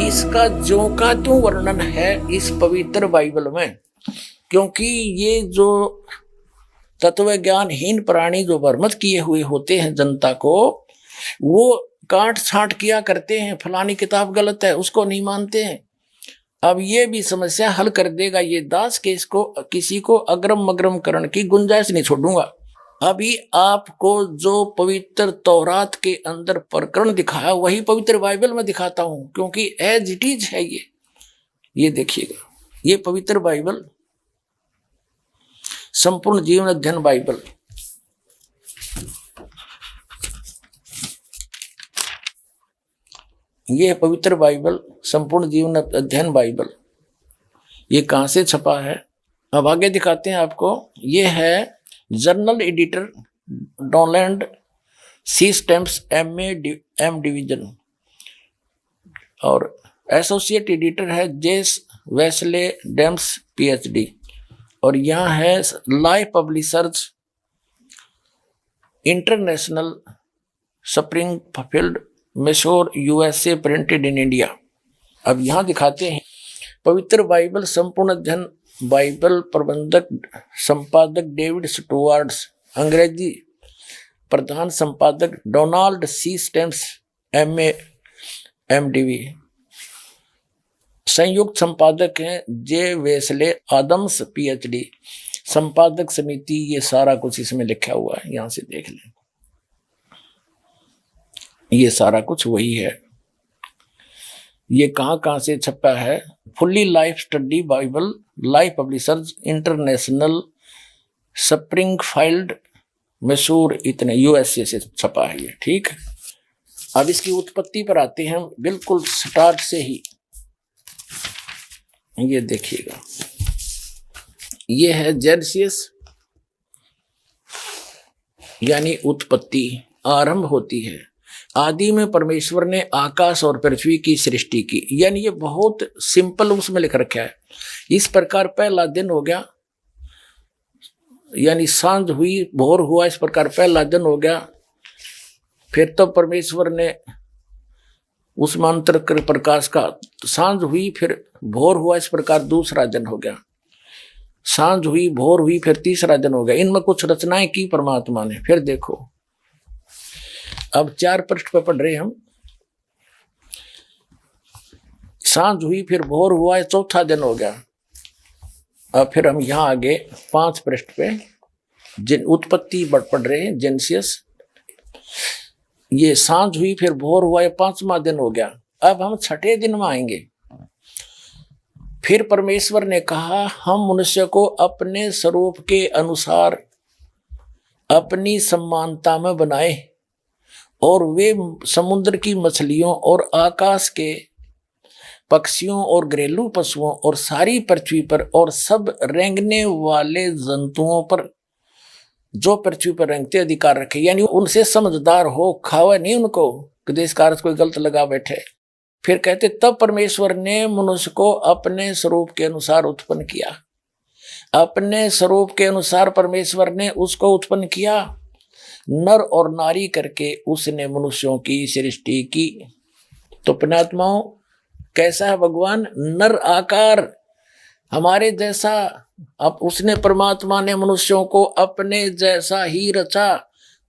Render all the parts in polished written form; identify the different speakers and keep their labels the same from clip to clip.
Speaker 1: इसका ज्यों का त्यों वर्णन है इस पवित्र बाइबल में, क्योंकि ये जो तत्व ज्ञानहीन प्राणी जो भ्रमित किए हुए होते हैं जनता को, वो काट छांट किया करते हैं, फलानी किताब गलत है उसको नहीं मानते हैं। अब ये भी समस्या हल कर देगा ये दास के इसको किसी को अग्रम मग्रम करने की गुंजाइश नहीं छोड़ूंगा। अभी आपको जो पवित्र तौरात के अंदर प्रकरण दिखाया वही पवित्र बाइबल में दिखाता हूं, क्योंकि एज इट इज है ये देखिएगा, ये पवित्र बाइबल संपूर्ण जीवन अध्ययन बाइबल, ये है पवित्र बाइबल संपूर्ण जीवन अध्ययन बाइबल। ये कहां से छपा है अब आगे दिखाते हैं आपको। ये है journal editor Donald C Stamps M division और एसोसिएट एडिटर है जेस वेस्ले डेम्स पीएचडी, और यहाँ है Life Publishers International Springfield Missouri USA printed in India. अब यहाँ दिखाते हैं पवित्र बाइबल संपूर्ण अध्ययन बाइबल प्रबंधक संपादक डेविड स्टुअर्ट्स, अंग्रेजी प्रधान संपादक डोनाल्ड सी स्टैम्प्स एमडीवी, संयुक्त संपादक हैं जे वेस्ले आदम्स पीएचडी, संपादक समिति, ये सारा कुछ इसमें लिखा हुआ है, यहां से देख लें, ये सारा कुछ वही है। ये कहाँ से छपा है, fully life study Bible life Publishers International Springfield Mysore, इतने यूएसए से छपा है ये, ठीक। अब इसकी उत्पत्ति पर आते हैं बिल्कुल स्टार्ट से ही, ये देखिएगा, ये है जेनेसिस यानी उत्पत्ति, आरंभ होती है। आदि में परमेश्वर ने आकाश और पृथ्वी की सृष्टि की, यानी ये बहुत सिंपल उसमें लिख रखा है। इस प्रकार पहला दिन हो गया, यानी सांझ हुई भोर हुआ, इस प्रकार पहला दिन हो गया। फिर तो परमेश्वर ने उस मंत्र कर प्रकाश का सांझ हुई, फिर भोर हुआ, इस प्रकार दूसरा दिन हो गया। सांझ हुई भोर हुई फिर तीसरा दिन हो गया। इनमें कुछ रचनाएं की परमात्मा ने। फिर देखो अब 4 पृष्ठ पे पढ़ रहे हम। सांझ हुई फिर भोर हुआ, चौथा दिन हो गया। अब फिर हम यहाँ आगे 5 पृष्ठ पे जिन उत्पत्ति पढ़ रहे हैं, जेनेसिस। ये सांझ हुई फिर भोर हुआ, ये 5वां दिन हो गया। अब हम 6ठे दिन में आएंगे। फिर परमेश्वर ने कहा हम मनुष्य को अपने स्वरूप के अनुसार अपनी समानता में बनाए, और वे समुद्र की मछलियों और आकाश के पक्षियों और घरेलू पशुओं और सारी पृथ्वी पर और सब रेंगने वाले जंतुओं पर जो पृथ्वी पर रेंगते अधिकार रखे, यानी उनसे समझदार हो, खावे नहीं उनको कि देश कार्य कोई गलत लगा बैठे। फिर कहते तब परमेश्वर ने मनुष्य को अपने स्वरूप के अनुसार उत्पन्न किया। अपने स्वरूप के अनुसार परमेश्वर ने उसको उत्पन्न किया, नर और नारी करके उसने मनुष्यों की सृष्टि की। तो पुण्यात्माओं, कैसा है भगवान? नर आकार हमारे जैसा। अब उसने परमात्मा ने मनुष्यों को अपने जैसा ही रचा।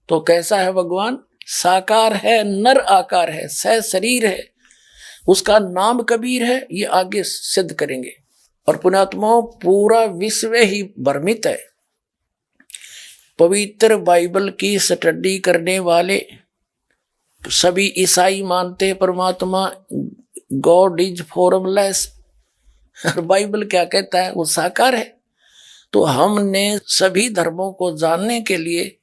Speaker 1: तो कैसा है भगवान? साकार है, नर आकार है, सह शरीर है, उसका नाम कबीर है। ये आगे सिद्ध करेंगे। और पुण्यात्माओं, पूरा विश्व ही भ्रमित है। पवित्र बाइबल की स्टडी करने वाले सभी ईसाई मानते हैं परमात्मा गॉड इज फॉर्मलेस, और बाइबल क्या कहता है? वो साकार है। तो हमने सभी धर्मों को जानने के लिए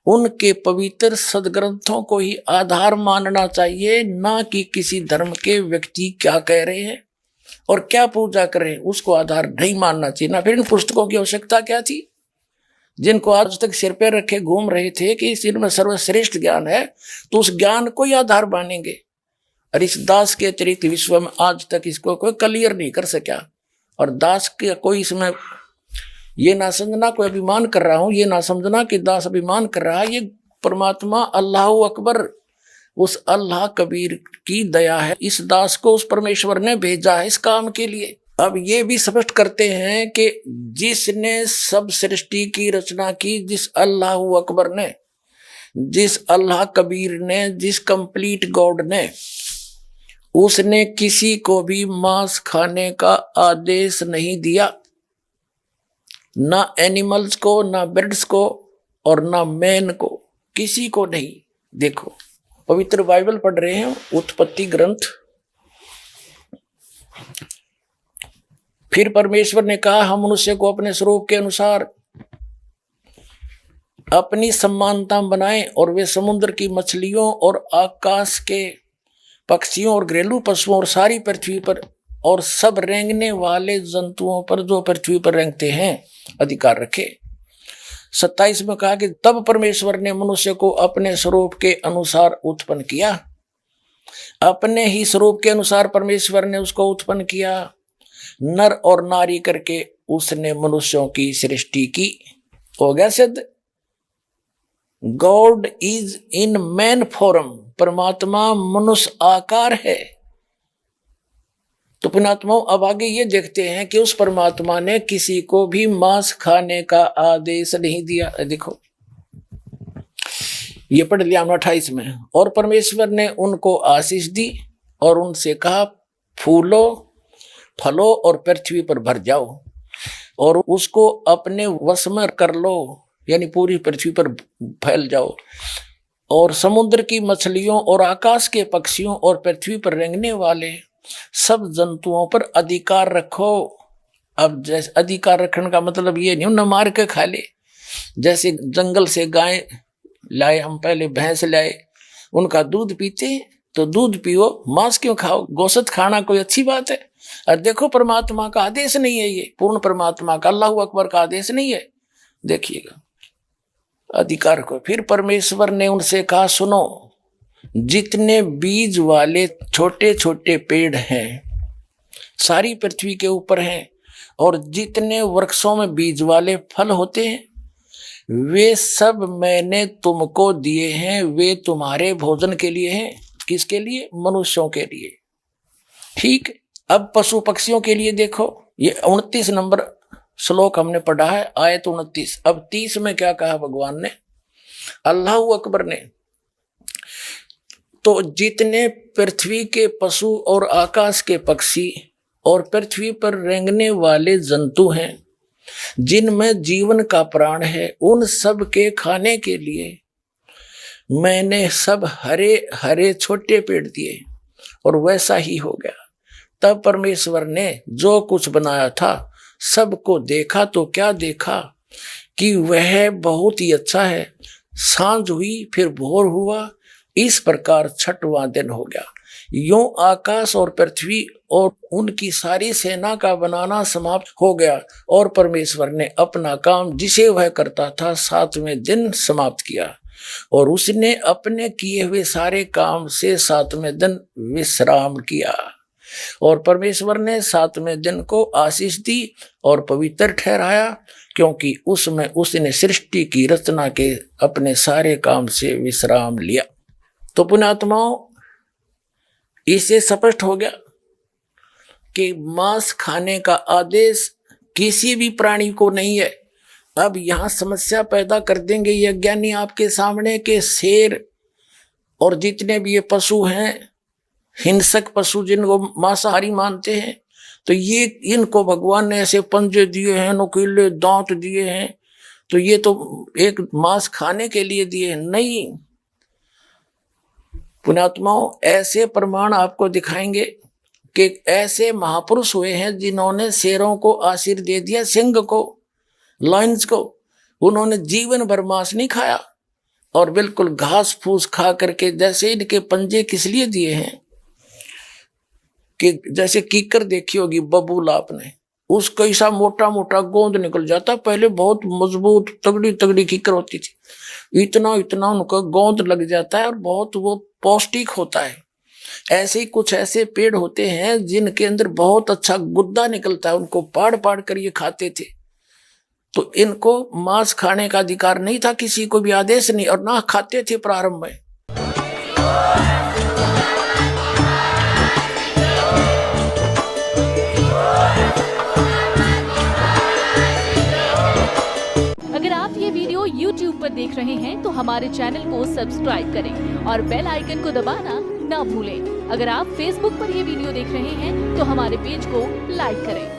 Speaker 1: उनके पवित्र सदग्रंथों को ही आधार मानना चाहिए, ना कि किसी धर्म के व्यक्ति क्या कह रहे हैं और क्या पूजा कर रहे हैं उसको आधार नहीं मानना चाहिए। ना फिर इन पुस्तकों की आवश्यकता क्या थी, जिनको आज तक सिर पे रखे घूम रहे थे कि इस में सर्वश्रेष्ठ ज्ञान है, तो उस ज्ञान को ही आधार मानेंगे। और इस दास के अतिरिक्त विश्व में आज तक इसको कोई क्लियर नहीं कर सका। और दास के कोई इसमें ये ना समझना कोई अभिमान कर रहा हूं, ये ना समझना कि दास अभिमान कर रहा है। ये परमात्मा अल्लाह अकबर उस अल्लाह कबीर की दया है, इस दास को उस परमेश्वर ने भेजा है इस काम के लिए। अब ये भी स्पष्ट करते हैं कि जिसने सब सृष्टि की रचना की, जिस अल्लाह अकबर ने, जिस अल्लाह कबीर ने, जिस कंप्लीट गॉड ने, उसने किसी को भी मांस खाने का आदेश नहीं दिया, ना एनिमल्स को, ना बर्ड्स को, और ना मैन को, किसी को नहीं। देखो पवित्र बाइबल पढ़ रहे हैं, उत्पत्ति ग्रंथ। फिर परमेश्वर ने कहा, हम मनुष्य को अपने स्वरूप के अनुसार अपनी समानता बनाएं, और वे समुद्र की मछलियों और आकाश के पक्षियों और घरेलू पशुओं और सारी पृथ्वी पर और सब रेंगने वाले जंतुओं पर जो पृथ्वी पर रेंगते हैं अधिकार रखे। 27 में कहा कि तब परमेश्वर ने मनुष्य को अपने स्वरूप के अनुसार उत्पन्न किया। अपने ही स्वरूप के अनुसार परमेश्वर ने उसको उत्पन्न किया, नर और नारी करके उसने मनुष्यों की सृष्टि की। हो गया सिद्ध। God is in man form, परमात्मा मनुष्य आकार है। तो पुण्यात्माओं, अब आगे ये देखते हैं कि उस परमात्मा ने किसी को भी मांस खाने का आदेश नहीं दिया। देखो ये पढ़ लिया हमने 28 में। और परमेश्वर ने उनको आशीष दी और उनसे कहा, फूलो फलो और पृथ्वी पर भर जाओ और उसको अपने वश में कर लो, यानी पूरी पृथ्वी पर फैल जाओ, और समुद्र की मछलियों और आकाश के पक्षियों और पृथ्वी पर रेंगने वाले सब जंतुओं पर अधिकार रखो। अब जैसे अधिकार रखने का मतलब ये नहीं न मार के खा ले। जैसे जंगल से गाय लाए, हम पहले भैंस लाए, उनका दूध पीते, तो दूध पियो, मांस क्यों खाओ? गोश्त खाना कोई अच्छी बात है? और देखो परमात्मा का आदेश नहीं है, ये पूर्ण परमात्मा का अल्लाह अकबर का आदेश नहीं है। देखिएगा अधिकार को। फिर परमेश्वर ने उनसे कहा, सुनो, जितने बीज वाले छोटे छोटे पेड़ हैं सारी पृथ्वी के ऊपर हैं, और जितने वृक्षों में बीज वाले फल होते हैं वे सब मैंने तुमको दिए हैं, वे तुम्हारे भोजन के लिए हैं। किसके लिए? मनुष्यों के लिए। ठीक। अब पशु पक्षियों के लिए देखो, ये 29 नंबर श्लोक हमने पढ़ा है, आयत 29। अब 30 में क्या कहा भगवान ने, अल्लाह अकबर ने, तो जितने पृथ्वी के पशु और आकाश के पक्षी और पृथ्वी पर रेंगने वाले जंतु हैं, जिनमें जीवन का प्राण है, उन सब के खाने के लिए मैंने सब हरे हरे छोटे पेड़ दिए। और वैसा ही हो गया। तब परमेश्वर ने जो कुछ बनाया था सबको देखा, तो क्या देखा कि वह बहुत ही अच्छा है। सांझ हुई, फिर भोर हुआ, इस प्रकार 6वां दिन हो गया। यूं आकाश और पृथ्वी और उनकी सारी सेना का बनाना समाप्त हो गया, और परमेश्वर ने अपना काम जिसे वह करता था 7वें दिन समाप्त किया, और उसने अपने किए हुए सारे काम से 7वें दिन विश्राम किया। और परमेश्वर ने 7वें दिन को आशीष दी और पवित्र ठहराया, क्योंकि उसमें उसने सृष्टि की रचना के अपने सारे काम से विश्राम लिया। तो पुण्यात्माओं, इससे स्पष्ट हो गया कि मांस खाने का आदेश किसी भी प्राणी को नहीं है। अब यहां समस्या पैदा कर देंगे ये अज्ञानी आपके सामने के शेर और जितने भी ये पशु हैं, हिंसक पशु जिनको मांसाहारी मानते हैं, तो ये इनको भगवान ने ऐसे पंजे दिए हैं, नुकीले दांत दिए हैं, तो ये तो एक मांस खाने के लिए दिए हैं। नहीं पुण्यात्माओं, ऐसे प्रमाण आपको दिखाएंगे कि ऐसे महापुरुष हुए हैं जिन्होंने शेरों को आशीर्वाद दे दिया, सिंह को, लायंस को। उन्होंने जीवन भर मांस नहीं खाया और बिल्कुल घास फूस खा करके, जैसे इनके पंजे किस लिए दिए हैं कि जैसे कीकर देखी होगी बबूल आपने, उसका ऐसा मोटा मोटा गोंद निकल जाता। पहले बहुत मजबूत तगड़ी तगड़ी कीकर होती थी, इतना इतना उनका गोंद लग जाता है और बहुत वो पौष्टिक होता है। ऐसे ही कुछ ऐसे पेड़ होते हैं जिनके अंदर बहुत अच्छा गुद्दा निकलता है, उनको पाड़ पाड़ कर ये खाते थे। तो इनको मांस खाने का अधिकार नहीं था, किसी को भी आदेश नहीं, और ना खाते थे प्रारंभ में।
Speaker 2: अगर आप ये वीडियो YouTube पर देख रहे हैं तो हमारे चैनल को सब्सक्राइब करें और बेल आइकन को दबाना ना भूलें। अगर आप Facebook पर ये वीडियो देख रहे हैं तो हमारे पेज को लाइक करें।